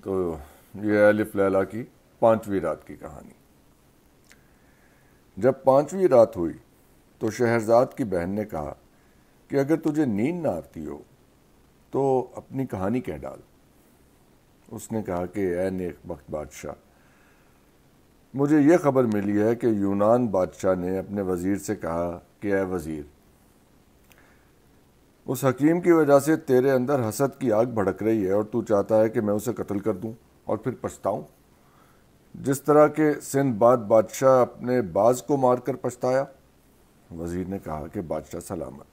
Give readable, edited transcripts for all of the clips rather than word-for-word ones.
تو یہ الف لیلا کی 5ویں رات کی کہانی۔ جب 5ویں رات ہوئی تو شہرزاد کی بہن نے کہا کہ اگر تجھے نیند نہ آتی ہو تو اپنی کہانی کہہ ڈال۔ اس نے کہا کہ اے نیک بخت بادشاہ، مجھے یہ خبر ملی ہے کہ یونان بادشاہ نے اپنے وزیر سے کہا کہ اے وزیر، اس حکیم کی وجہ سے تیرے اندر حسد کی آگ بھڑک رہی ہے اور تو چاہتا ہے کہ میں اسے قتل کر دوں اور پھر پچھتاؤں، جس طرح کہ سندباد بادشاہ اپنے باز کو مار کر پچھتایا۔ وزیر نے کہا کہ بادشاہ سلامت،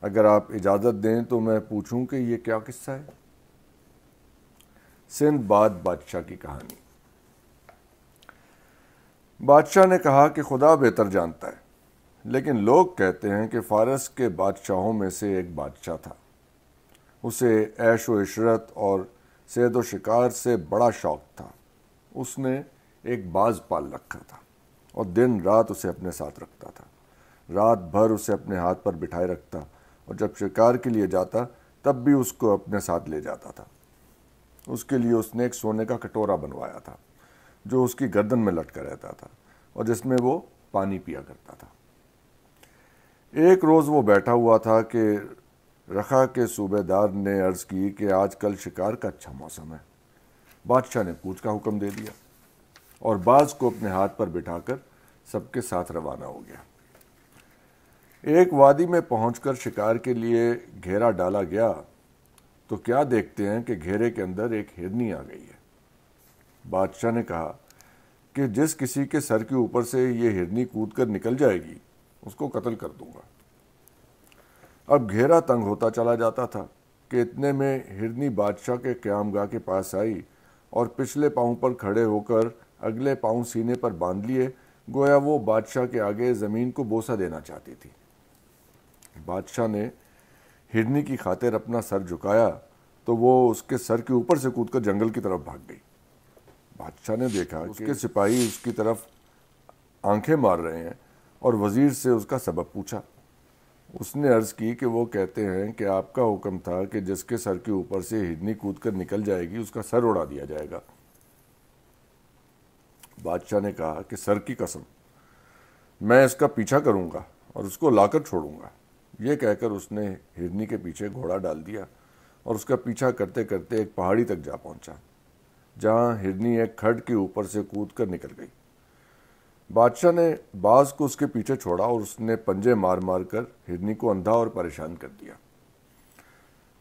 اگر آپ اجازت دیں تو میں پوچھوں کہ یہ کیا قصہ ہے؟ سندباد بادشاہ کی کہانی۔ بادشاہ نے کہا کہ خدا بہتر جانتا ہے، لیکن لوگ کہتے ہیں کہ فارس کے بادشاہوں میں سے ایک بادشاہ تھا، اسے عیش و عشرت اور صید و شکار سے بڑا شوق تھا۔ اس نے ایک باز پال رکھا تھا اور دن رات اسے اپنے ساتھ رکھتا تھا، رات بھر اسے اپنے ہاتھ پر بٹھائے رکھتا اور جب شکار کے لیے جاتا تب بھی اس کو اپنے ساتھ لے جاتا تھا۔ اس کے لیے اس نے ایک سونے کا کٹورا بنوایا تھا جو اس کی گردن میں لٹکا رہتا تھا اور جس میں وہ پانی پیا کرتا تھا۔ ایک روز وہ بیٹھا ہوا تھا کہ رخا کے صوبے دار نے عرض کی کہ آج کل شکار کا اچھا موسم ہے۔ بادشاہ نے کوچ کا حکم دے دیا اور باز کو اپنے ہاتھ پر بٹھا کر سب کے ساتھ روانہ ہو گیا۔ ایک وادی میں پہنچ کر شکار کے لیے گھیرا ڈالا گیا تو کیا دیکھتے ہیں کہ گھیرے کے اندر ایک ہرنی آ گئی ہے۔ بادشاہ نے کہا کہ جس کسی کے سر کے اوپر سے یہ ہرنی کود کر نکل جائے گی اس کو قتل کر دوں گا۔ اب گھیرا تنگ ہوتا چلا جاتا تھا کہ اتنے میں ہرنی بادشاہ کے قیام گاہ کے پاس آئی اور پچھلے پاؤں پر کھڑے ہو کر اگلے پاؤں سینے پر باندھ لیے، گویا وہ بادشاہ کے آگے زمین کو بوسہ دینا چاہتی تھی۔ بادشاہ نے ہرنی کی خاطر اپنا سر جھکایا تو وہ اس کے سر کے اوپر سے کود کر جنگل کی طرف بھاگ گئی۔ بادشاہ نے دیکھا کہ اس کے سپاہی اس کی طرف آنکھیں مار رہے ہیں اور وزیر سے اس کا سبب پوچھا۔ اس نے عرض کی کہ وہ کہتے ہیں کہ آپ کا حکم تھا کہ جس کے سر کے اوپر سے ہرنی کود کر نکل جائے گی اس کا سر اڑا دیا جائے گا۔ بادشاہ نے کہا کہ سر کی قسم، میں اس کا پیچھا کروں گا اور اس کو لا کر چھوڑوں گا۔ یہ کہہ کر اس نے ہرنی کے پیچھے گھوڑا ڈال دیا اور اس کا پیچھا کرتے کرتے ایک پہاڑی تک جا پہنچا جہاں ہرنی ایک کھڈ کے اوپر سے کود کر نکل گئی۔ بادشاہ نے باز کو اس کے پیچھے چھوڑا اور اس نے پنجے مار مار کر ہرنی کو اندھا اور پریشان کر دیا۔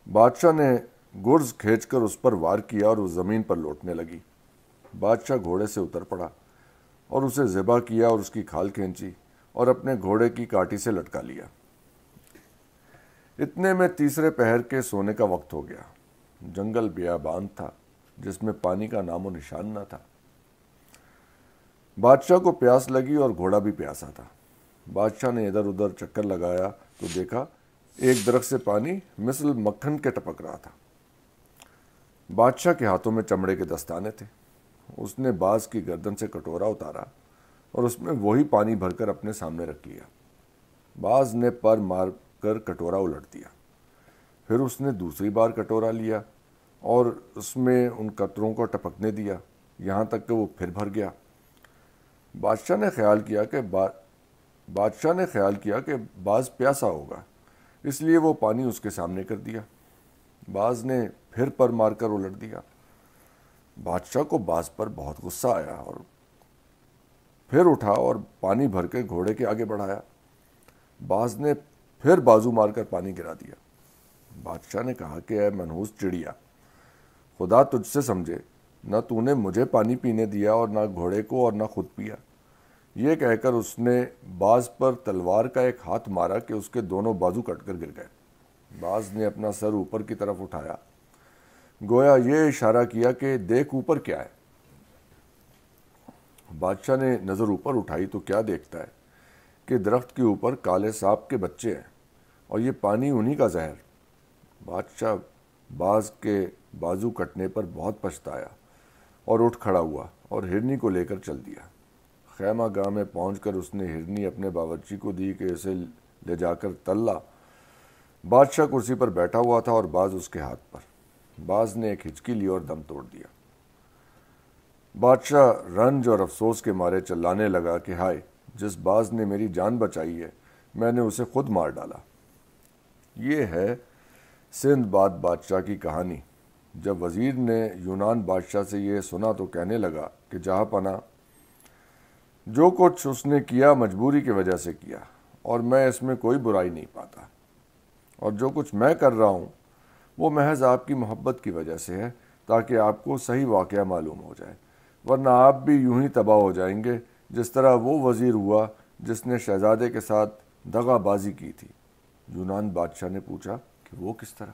بادشاہ نے گرز کھینچ کر اس پر وار کیا اور اس زمین پر لوٹنے لگی۔ بادشاہ گھوڑے سے اتر پڑا اور اسے ذبح کیا اور اس کی کھال کھینچی اور اپنے گھوڑے کی کاٹی سے لٹکا لیا۔ اتنے میں تیسرے پہر کے سونے کا وقت ہو گیا۔ جنگل بیابان تھا جس میں پانی کا نام و نشان نہ تھا۔ بادشاہ کو پیاس لگی اور گھوڑا بھی پیاسا تھا۔ بادشاہ نے ادھر ادھر چکر لگایا تو دیکھا ایک درخت سے پانی مثل مکھن کے ٹپک رہا تھا۔ بادشاہ کے ہاتھوں میں چمڑے کے دستانے تھے۔ اس نے باز کی گردن سے کٹورا اتارا اور اس میں وہی پانی بھر کر اپنے سامنے رکھ لیا۔ باز نے پر مار کر کٹورا الٹ دیا۔ پھر اس نے دوسری بار کٹورا لیا اور اس میں ان قطروں کو ٹپکنے دیا یہاں تک کہ وہ پھر بھر گیا۔ بادشاہ نے خیال کیا کہ باز پیاسا ہوگا، اس لیے وہ پانی اس کے سامنے کر دیا۔ باز نے پھر پر مار کر الٹ دیا۔ بادشاہ کو باز پر بہت غصہ آیا اور پھر اٹھا اور پانی بھر کے گھوڑے کے آگے بڑھایا۔ باز نے پھر بازو مار کر پانی گرا دیا۔ بادشاہ نے کہا کہ اے منحوس چڑیا، خدا تجھ سے سمجھے، نہ تو نے مجھے پانی پینے دیا اور نہ گھوڑے کو اور نہ خود پیا۔ یہ کہہ کر اس نے باز پر تلوار کا ایک ہاتھ مارا کہ اس کے دونوں بازو کٹ کر گر گئے۔ باز نے اپنا سر اوپر کی طرف اٹھایا، گویا یہ اشارہ کیا کہ دیکھ اوپر کیا ہے۔ بادشاہ نے نظر اوپر اٹھائی تو کیا دیکھتا ہے کہ درخت کے اوپر کالے سانپ کے بچے ہیں اور یہ پانی انہی کا زہر۔ بادشاہ باز کے بازو کٹنے پر بہت پچھتایا اور اٹھ کھڑا ہوا اور ہرنی کو لے کر چل دیا۔ خیمہ گاہ میں پہنچ کر اس نے ہرنی اپنے باورچی کو دی کہ اسے لے جا کر تل لا۔ بادشاہ کرسی پر بیٹھا ہوا تھا اور باز اس کے ہاتھ پر۔ باز نے ایک ہچکی لی اور دم توڑ دیا۔ بادشاہ رنج اور افسوس کے مارے چلانے لگا کہ ہائے، جس باز نے میری جان بچائی ہے میں نے اسے خود مار ڈالا۔ یہ ہے سندھ باد بادشاہ کی کہانی۔ جب وزیر نے یونان بادشاہ سے یہ سنا تو کہنے لگا کہ جہاں پناہ، جو کچھ اس نے کیا مجبوری کی وجہ سے کیا، اور میں اس میں کوئی برائی نہیں پاتا، اور جو کچھ میں کر رہا ہوں وہ محض آپ کی محبت کی وجہ سے ہے، تاکہ آپ کو صحیح واقعہ معلوم ہو جائے، ورنہ آپ بھی یوں ہی تباہ ہو جائیں گے جس طرح وہ وزیر ہوا جس نے شہزادے کے ساتھ دغا بازی کی تھی۔ یونان بادشاہ نے پوچھا کہ وہ کس طرح؟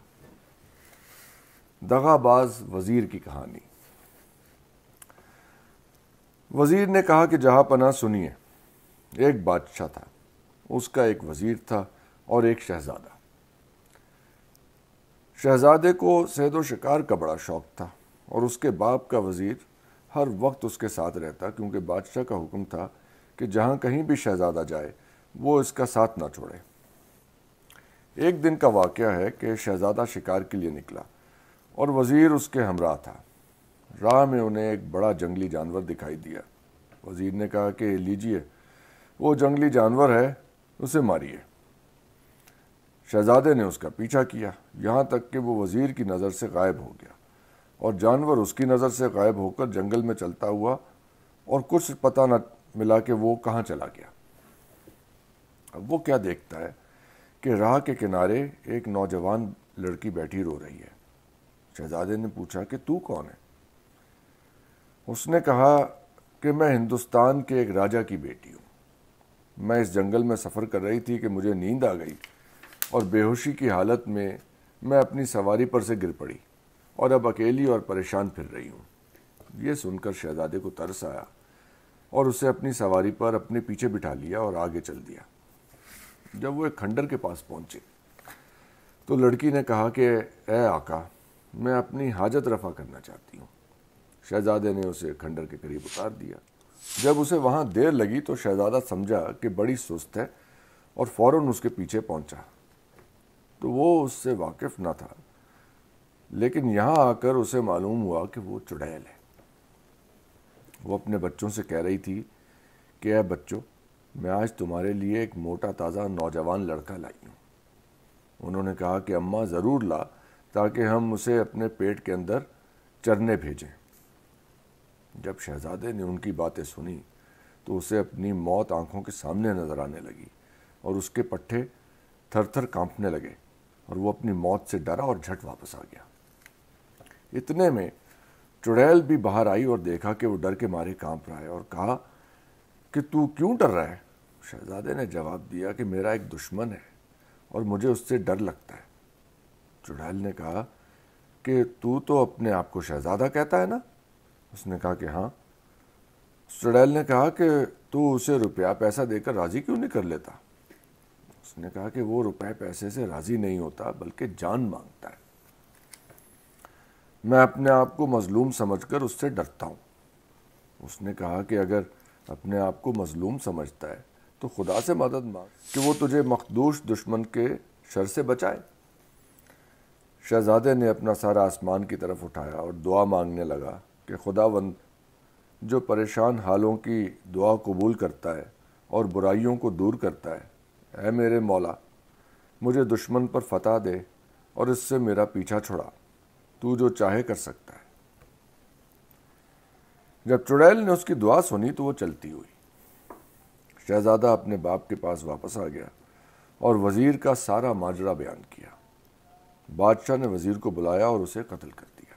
دغا باز وزیر کی کہانی۔ وزیر نے کہا کہ جہاں پناہ سنیے، ایک بادشاہ تھا، اس کا ایک وزیر تھا اور ایک شہزادہ۔ شہزادے کو صید و شکار کا بڑا شوق تھا، اور اس کے باپ کا وزیر ہر وقت اس کے ساتھ رہتا، کیونکہ بادشاہ کا حکم تھا کہ جہاں کہیں بھی شہزادہ جائے وہ اس کا ساتھ نہ چھوڑے۔ ایک دن کا واقعہ ہے کہ شہزادہ شکار کے لیے نکلا اور وزیر اس کے ہمراہ تھا۔ راہ میں انہیں ایک بڑا جنگلی جانور دکھائی دیا۔ وزیر نے کہا کہ لیجئے، وہ جنگلی جانور ہے، اسے ماریے۔ شہزادے نے اس کا پیچھا کیا، یہاں تک کہ وہ وزیر کی نظر سے غائب ہو گیا، اور جانور اس کی نظر سے غائب ہو کر جنگل میں چلتا ہوا، اور کچھ پتہ نہ ملا کہ وہ کہاں چلا گیا۔ اب وہ کیا دیکھتا ہے کہ راہ کے کنارے ایک نوجوان لڑکی بیٹھی رو رہی ہے۔ شہزادے نے پوچھا کہ تو کون ہے؟ اس نے کہا کہ میں ہندوستان کے ایک راجا کی بیٹی ہوں۔ میں اس جنگل میں سفر کر رہی تھی کہ مجھے نیند آ گئی، اور بے ہوشی کی حالت میں میں اپنی سواری پر سے گر پڑی، اور اب اکیلی اور پریشان پھر رہی ہوں۔ یہ سن کر شہزادے کو ترس آیا، اور اسے اپنی سواری پر اپنے پیچھے بٹھا لیا اور آگے چل دیا۔ جب وہ ایک کھنڈر کے پاس پہنچے تو لڑکی نے کہا کہ اے آقا، میں اپنی حاجت رفع کرنا چاہتی ہوں۔ شہزادے نے اسے کھنڈر کے قریب اتار دیا۔ جب اسے وہاں دیر لگی تو شہزادہ سمجھا کہ بڑی سست ہے، اور فوراً اس کے پیچھے پہنچا۔ تو وہ اس سے واقف نہ تھا، لیکن یہاں آ کر اسے معلوم ہوا کہ وہ چڑیل ہے۔ وہ اپنے بچوں سے کہہ رہی تھی کہ اے بچوں، میں آج تمہارے لیے ایک موٹا تازہ نوجوان لڑکا لائی ہوں۔ انہوں نے کہا کہ اماں ضرور لا، تاکہ ہم اسے اپنے پیٹ کے اندر چرنے بھیجیں۔ جب شہزادے نے ان کی باتیں سنی تو اسے اپنی موت آنکھوں کے سامنے نظر آنے لگی، اور اس کے پٹھے تھر تھر کانپنے لگے، اور وہ اپنی موت سے ڈرا اور جھٹ واپس آ گیا۔ اتنے میں چڑیل بھی باہر آئی اور دیکھا کہ وہ ڈر کے مارے کانپ رہا ہے، اور کہا کہ تو کیوں ڈر رہا ہے؟ شہزادے نے جواب دیا کہ میرا ایک دشمن ہے اور مجھے اس سے ڈر لگتا ہے۔ چڑیل نے کہا کہ تو اپنے آپ کو شہزادہ کہتا ہے نا؟ اس نے کہا کہ ہاں۔ چڑیل نے کہا کہ تو اسے روپیہ پیسہ دے کر راضی کیوں نہیں کر لیتا؟ اس نے کہا کہ وہ روپے پیسے سے راضی نہیں ہوتا، بلکہ جان مانگتا ہے۔ میں اپنے آپ کو مظلوم سمجھ کر اس سے ڈرتا ہوں۔ اس نے کہا کہ اگر اپنے آپ کو مظلوم سمجھتا ہے تو خدا سے مدد مانگ کہ وہ تجھے مخدوش دشمن کے شر سے بچائے۔ شہزادے نے اپنا سارا آسمان کی طرف اٹھایا اور دعا مانگنے لگا کہ خداوند، جو پریشان حالوں کی دعا قبول کرتا ہے اور برائیوں کو دور کرتا ہے، اے میرے مولا، مجھے دشمن پر فتح دے اور اس سے میرا پیچھا چھڑا، تو جو چاہے کر سکتا ہے۔ جب چڑیل نے اس کی دعا سنی تو وہ چلتی ہوئی۔ شہزادہ اپنے باپ کے پاس واپس آ گیا اور وزیر کا سارا ماجرا بیان کیا۔ بادشاہ نے وزیر کو بلایا اور اسے قتل کر دیا۔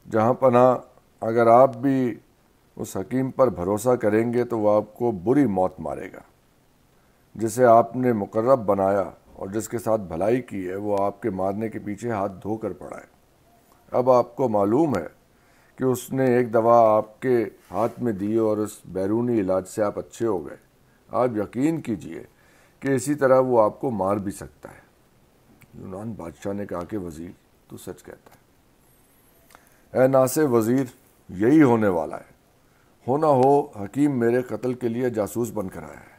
جہاں پناہ، اگر آپ بھی اس حکیم پر بھروسہ کریں گے تو وہ آپ کو بری موت مارے گا۔ جسے آپ نے مقرب بنایا اور جس کے ساتھ بھلائی کی ہے، وہ آپ کے مارنے کے پیچھے ہاتھ دھو کر پڑا ہے۔ اب آپ کو معلوم ہے کہ اس نے ایک دوا آپ کے ہاتھ میں دی اور اس بیرونی علاج سے آپ اچھے ہو گئے۔ آپ یقین کیجئے کہ اسی طرح وہ آپ کو مار بھی سکتا ہے۔ یونان بادشاہ نے کہا کہ وزیر، تو سچ کہتا ہے۔ اے ناصح وزیر، یہی ہونے والا ہے۔ ہونا ہو حکیم میرے قتل کے لیے جاسوس بن کر آیا ہے۔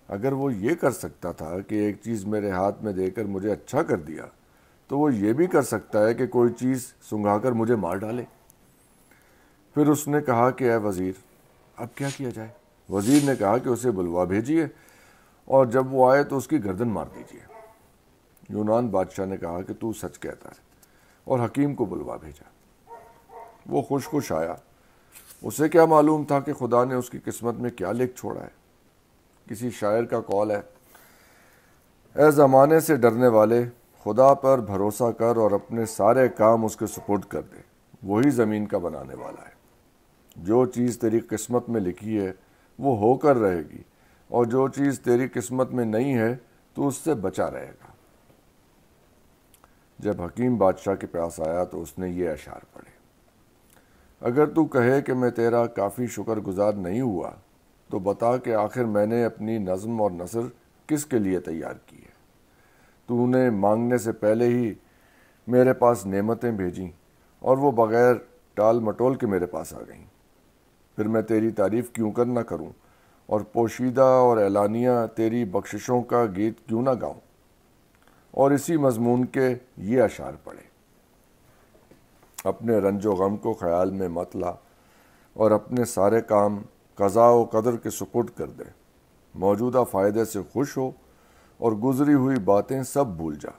اگر وہ یہ کر سکتا تھا کہ ایک چیز میرے ہاتھ میں دے کر مجھے اچھا کر دیا، تو وہ یہ بھی کر سکتا ہے کہ کوئی چیز سنگھا کر مجھے مار ڈالے۔ پھر اس نے کہا کہ اے وزیر اب کیا کیا جائے؟ وزیر نے کہا کہ اسے بلوا بھیجیے اور جب وہ آئے تو اس کی گردن مار دیجیے۔ یونان بادشاہ نے کہا کہ تو سچ کہتا ہے، اور حکیم کو بلوا بھیجا۔ وہ خوش خوش آیا۔ اسے کیا معلوم تھا کہ خدا نے اس کی قسمت میں کیا لکھ چھوڑا ہے۔ کسی شاعر کا قول ہے، اے زمانے سے ڈرنے والے، خدا پر بھروسہ کر اور اپنے سارے کام اس کے سپرد کر دے، وہی زمین کا بنانے والا ہے۔ جو چیز تیری قسمت میں لکھی ہے وہ ہو کر رہے گی، اور جو چیز تیری قسمت میں نہیں ہے تو اس سے بچا رہے گا۔ جب حکیم بادشاہ کے پاس آیا تو اس نے یہ اشعار پڑھے، اگر تو کہے کہ میں تیرا کافی شکر گزار نہیں ہوا تو بتا کہ آخر میں نے اپنی نظم اور نثر کس کے لیے تیار کی ہے۔ تو نے مانگنے سے پہلے ہی میرے پاس نعمتیں بھیجیں اور وہ بغیر ٹال مٹول کے میرے پاس آ گئیں۔ پھر میں تیری تعریف کیوں کر نہ کروں اور پوشیدہ اور اعلانیہ تیری بخششوں کا گیت کیوں نہ گاؤں۔ اور اسی مضمون کے یہ اشعار پڑھے، اپنے رنج و غم کو خیال میں مت لا اور اپنے سارے کام قضاء و قدر کے سپرد کر دے۔ موجودہ فائدے سے خوش ہو اور گزری ہوئی باتیں سب بھول جا۔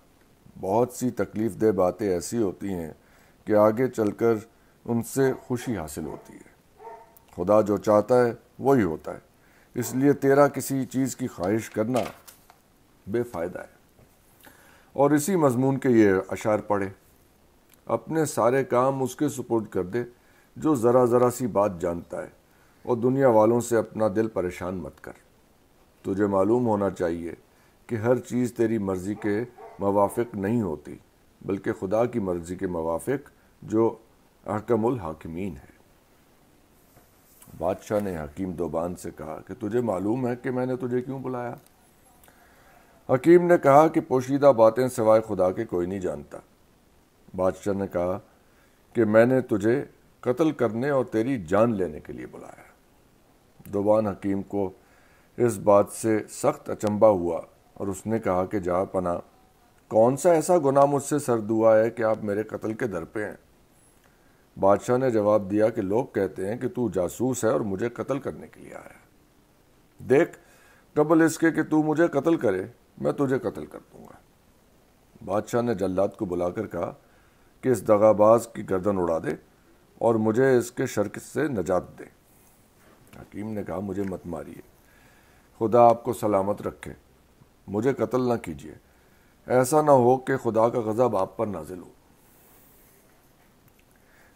بہت سی تکلیف دہ باتیں ایسی ہوتی ہیں کہ آگے چل کر ان سے خوشی حاصل ہوتی ہے۔ خدا جو چاہتا ہے وہی ہوتا ہے، اس لیے تیرا کسی چیز کی خواہش کرنا بے فائدہ ہے۔ اور اسی مضمون کے یہ اشعار پڑھے، اپنے سارے کام اس کے سپرد کر دے جو ذرا ذرا سی بات جانتا ہے، اور دنیا والوں سے اپنا دل پریشان مت کر۔ تجھے معلوم ہونا چاہیے کہ ہر چیز تیری مرضی کے موافق نہیں ہوتی، بلکہ خدا کی مرضی کے موافق جو احکم الحاکمین ہے۔ بادشاہ نے حکیم دوبان سے کہا کہ تجھے معلوم ہے کہ میں نے تجھے کیوں بلایا؟ حکیم نے کہا کہ پوشیدہ باتیں سوائے خدا کے کوئی نہیں جانتا۔ بادشاہ نے کہا کہ میں نے تجھے قتل کرنے اور تیری جان لینے کے لیے بلایا۔ دوبان حکیم کو اس بات سے سخت اچنبھا ہوا اور اس نے کہا کہ جہاں پناہ، کون سا ایسا گناہ مجھ سے سرد ہوا ہے کہ آپ میرے قتل کے در پہ ہیں؟ بادشاہ نے جواب دیا کہ لوگ کہتے ہیں کہ تو جاسوس ہے اور مجھے قتل کرنے کے لیے آیا ہے۔ دیکھ، قبل اس کے کہ تو مجھے قتل کرے میں تجھے قتل کر دوں گا۔ بادشاہ نے جلاد کو بلا کر کہا کہ اس دغا باز کی گردن اڑا دے اور مجھے اس کے شر سے نجات دے۔ حکیم نے کہا مجھے مت ماریے، خدا آپ کو سلامت رکھے، مجھے قتل نہ کیجیے، ایسا نہ ہو کہ خدا کا غضب آپ پر نازل ہو۔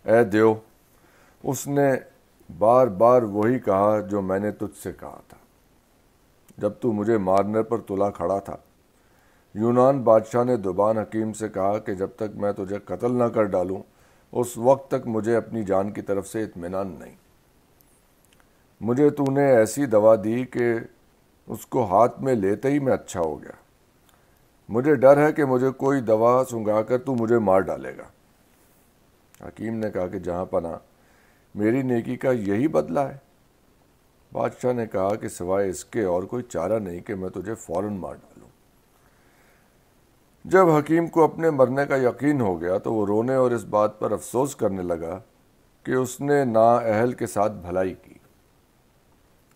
اے دیو، اس نے بار بار وہی کہا جو میں نے تجھ سے کہا تھا جب تو مجھے مارنے پر تلا کھڑا تھا۔ یونان بادشاہ نے دوبان حکیم سے کہا کہ جب تک میں تجھے قتل نہ کر ڈالوں اس وقت تک مجھے اپنی جان کی طرف سے اطمینان نہیں۔ مجھے تو نے ایسی دوا دی کہ اس کو ہاتھ میں لیتے ہی میں اچھا ہو گیا۔ مجھے ڈر ہے کہ مجھے کوئی دوا سنگھا کر تو مجھے مار ڈالے گا۔ حکیم نے کہا کہ جہاں پناہ، میری نیکی کا یہی بدلہ ہے۔ بادشاہ نے کہا کہ سوائے اس کے اور کوئی چارہ نہیں کہ میں تجھے فوراً مار ڈالوں۔ جب حکیم کو اپنے مرنے کا یقین ہو گیا تو وہ رونے اور اس بات پر افسوس کرنے لگا کہ اس نے نااہل کے ساتھ بھلائی کی۔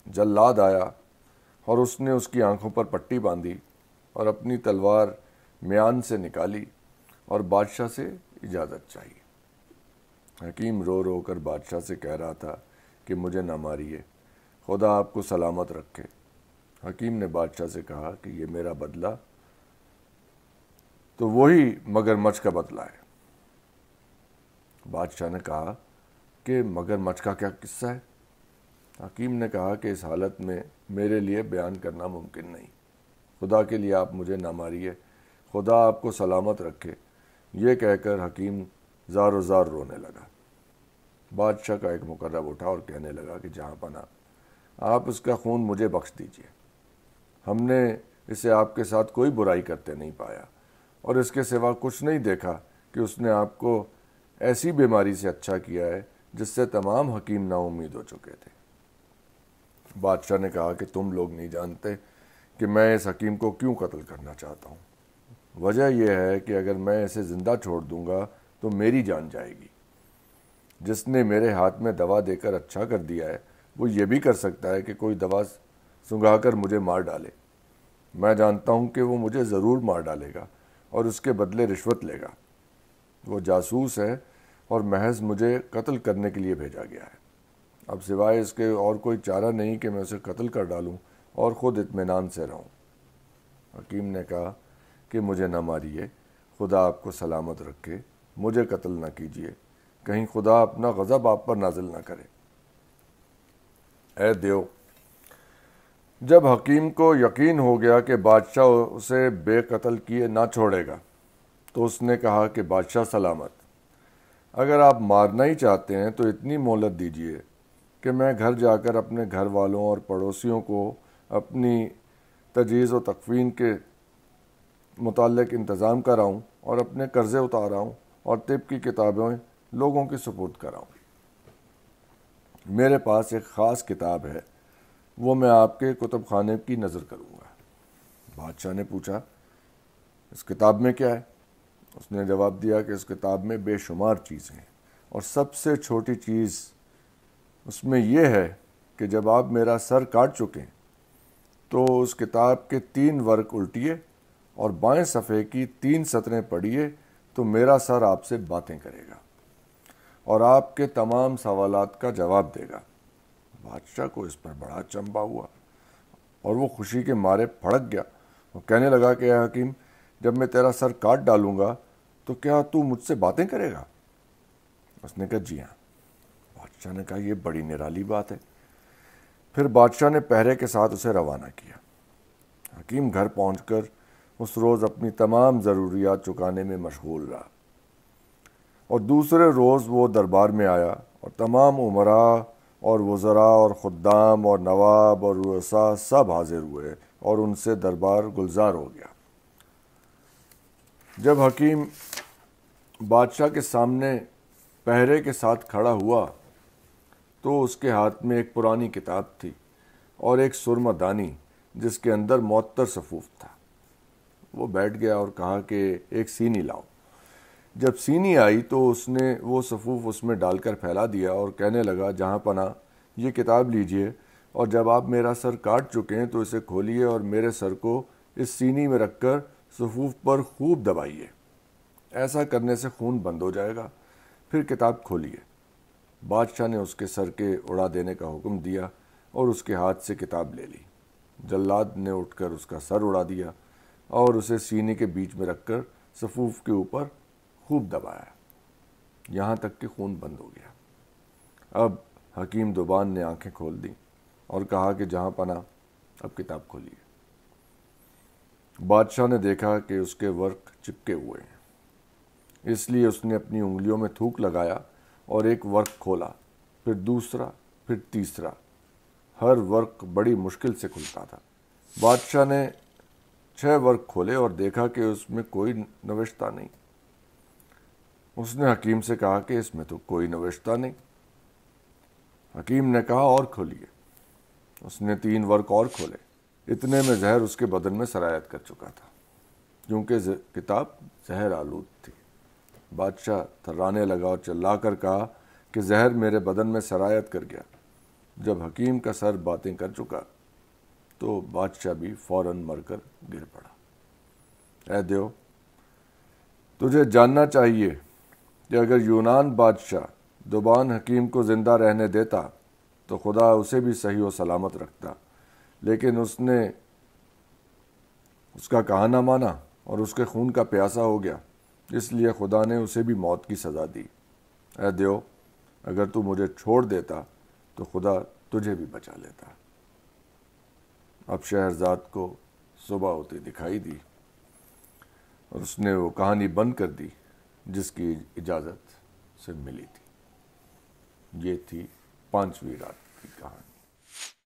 جلاد آیا اور اس نے اس کی آنکھوں پر پٹی باندھی اور اپنی تلوار میان سے نکالی اور بادشاہ سے اجازت چاہی۔ حکیم رو رو کر بادشاہ سے کہہ رہا تھا کہ مجھے نہ ماریے، خدا آپ کو سلامت رکھے۔ حکیم نے بادشاہ سے کہا کہ یہ میرا بدلہ تو وہی مگر مچھ کا بدلہ ہے۔ بادشاہ نے کہا کہ مگر مچھ کا کیا قصہ ہے؟ حکیم نے کہا کہ اس حالت میں میرے لیے بیان کرنا ممکن نہیں، خدا کے لیے آپ مجھے نہ ماریے، خدا آپ کو سلامت رکھے۔ یہ کہہ کر حکیم زار و زار رونے لگا۔ بادشاہ کا ایک مقرب اٹھا اور کہنے لگا کہ جہاں پناہ، آپ اس کا خون مجھے بخش دیجیے۔ ہم نے اسے آپ کے ساتھ کوئی برائی کرتے نہیں پایا اور اس کے سوا کچھ نہیں دیکھا کہ اس نے آپ کو ایسی بیماری سے اچھا کیا ہے جس سے تمام حکیم نا امید ہو چکے تھے۔ بادشاہ نے کہا کہ تم لوگ نہیں جانتے کہ میں اس حکیم کو کیوں قتل کرنا چاہتا ہوں۔ وجہ یہ ہے کہ اگر میں اسے زندہ چھوڑ دوں گا تو میری جان جائے گی، جس نے میرے ہاتھ میں دوا دے کر اچھا کر دیا ہے وہ یہ بھی کر سکتا ہے کہ کوئی دوا سنگھا کر مجھے مار ڈالے۔ میں جانتا ہوں کہ وہ مجھے ضرور مار ڈالے گا اور اس کے بدلے رشوت لے گا۔ وہ جاسوس ہے اور محض مجھے قتل کرنے کے لیے بھیجا گیا ہے۔ اب سوائے اس کے اور کوئی چارہ نہیں کہ میں اسے قتل کر ڈالوں اور خود اطمینان سے رہوں۔ حکیم نے کہا کہ مجھے نہ ماریے، خدا آپ کو سلامت رکھے، مجھے قتل نہ کیجیے، کہیں خدا اپنا غضب آپ پر نازل نہ کرے۔ اے دیو، جب حکیم کو یقین ہو گیا کہ بادشاہ اسے بے قتل کیے نہ چھوڑے گا تو اس نے کہا کہ بادشاہ سلامت، اگر آپ مارنا ہی چاہتے ہیں تو اتنی مہلت دیجیے کہ میں گھر جا کر اپنے گھر والوں اور پڑوسیوں کو اپنی تجہیز و تکفین کے متعلق انتظام کراؤں اور اپنے قرضے اتاراؤں اور طب کی کتابیں لوگوں کی سپرد کراؤں۔ میرے پاس ایک خاص کتاب ہے، وہ میں آپ کے کتب خانے کی نظر کروں گا۔ بادشاہ نے پوچھا اس کتاب میں کیا ہے؟ اس نے جواب دیا کہ اس کتاب میں بے شمار چیزیں ہیں اور سب سے چھوٹی چیز اس میں یہ ہے کہ جب آپ میرا سر کاٹ چکیں تو اس کتاب کے 3 ورق الٹیے اور بائیں صفحے کی 3 سطریں پڑھیے تو میرا سر آپ سے باتیں کرے گا اور آپ کے تمام سوالات کا جواب دے گا۔ بادشاہ کو اس پر بڑا چنبا ہوا اور وہ خوشی کے مارے پھڑک گیا۔ وہ کہنے لگا کہ اے حکیم، جب میں تیرا سر کاٹ ڈالوں گا تو کیا تو مجھ سے باتیں کرے گا؟ اس نے کہا جی ہاں۔ بادشاہ نے کہا یہ بڑی نرالی بات ہے۔ پھر بادشاہ نے پہرے کے ساتھ اسے روانہ کیا۔ حکیم گھر پہنچ کر اس روز اپنی تمام ضروریات چکانے میں مشغول رہا، اور دوسرے روز وہ دربار میں آیا اور تمام امراء اور وزراء اور خدام اور نواب اور رؤساء سب حاضر ہوئے اور ان سے دربار گلزار ہو گیا۔ جب حکیم بادشاہ کے سامنے پہرے کے ساتھ کھڑا ہوا تو اس کے ہاتھ میں ایک پرانی کتاب تھی اور ایک سرمہ دانی جس کے اندر معطر صفوف تھا۔ وہ بیٹھ گیا اور کہا کہ ایک سینی لاؤ۔ جب سینی آئی تو اس نے وہ صفوف اس میں ڈال کر پھیلا دیا اور کہنے لگا جہاں پناہ یہ کتاب لیجئے، اور جب آپ میرا سر کاٹ چکے ہیں تو اسے کھولیے اور میرے سر کو اس سینی میں رکھ کر صفوف پر خوب دبائیے، ایسا کرنے سے خون بند ہو جائے گا، پھر کتاب کھولیے۔ بادشاہ نے اس کے سر کے اڑا دینے کا حکم دیا اور اس کے ہاتھ سے کتاب لے لی۔ جلاد نے اٹھ کر اس کا سر اڑا دیا اور اسے سینے کے بیچ میں رکھ کر صفوف کے اوپر خوب دبایا، یہاں تک کہ خون بند ہو گیا۔ اب حکیم دوبان نے آنکھیں کھول دیں اور کہا کہ جہاں پناہ اب کتاب کھولیے۔ بادشاہ نے دیکھا کہ اس کے ورق چپکے ہوئے ہیں، اس لیے اس نے اپنی انگلیوں میں تھوک لگایا اور ایک ورق کھولا، پھر دوسرا، پھر تیسرا۔ ہر ورق بڑی مشکل سے کھلتا تھا۔ بادشاہ نے 6 ورق کھولے اور دیکھا کہ اس میں کوئی نوشتہ نہیں۔ اس نے حکیم سے کہا کہ اس میں تو کوئی نوشتہ نہیں۔ حکیم نے کہا اور کھولیے۔ اس نے 3 ورق اور کھولے۔ اتنے میں زہر اس کے بدن میں سرایت کر چکا تھا، کیونکہ کتاب زہر آلود تھی۔ بادشاہ تھرانے لگا اور چلا کر کہا کہ زہر میرے بدن میں سرایت کر گیا۔ جب حکیم کا سر باتیں کر چکا تو بادشاہ بھی فوراً مر کر گر پڑا۔ اے دیو، تجھے جاننا چاہیے کہ اگر یونان بادشاہ دوبان حکیم کو زندہ رہنے دیتا تو خدا اسے بھی صحیح و سلامت رکھتا، لیکن اس نے اس کا کہا نہ مانا اور اس کے خون کا پیاسا ہو گیا، اس لیے خدا نے اسے بھی موت کی سزا دی۔ اے دیو، اگر تو مجھے چھوڑ دیتا تو خدا تجھے بھی بچا لیتا۔ اب شہرزاد کو صبح ہوتی دکھائی دی اور اس نے وہ کہانی بند کر دی جس کی اجازت سے ملی تھی۔ یہ تھی 5ویں رات کی کہانی۔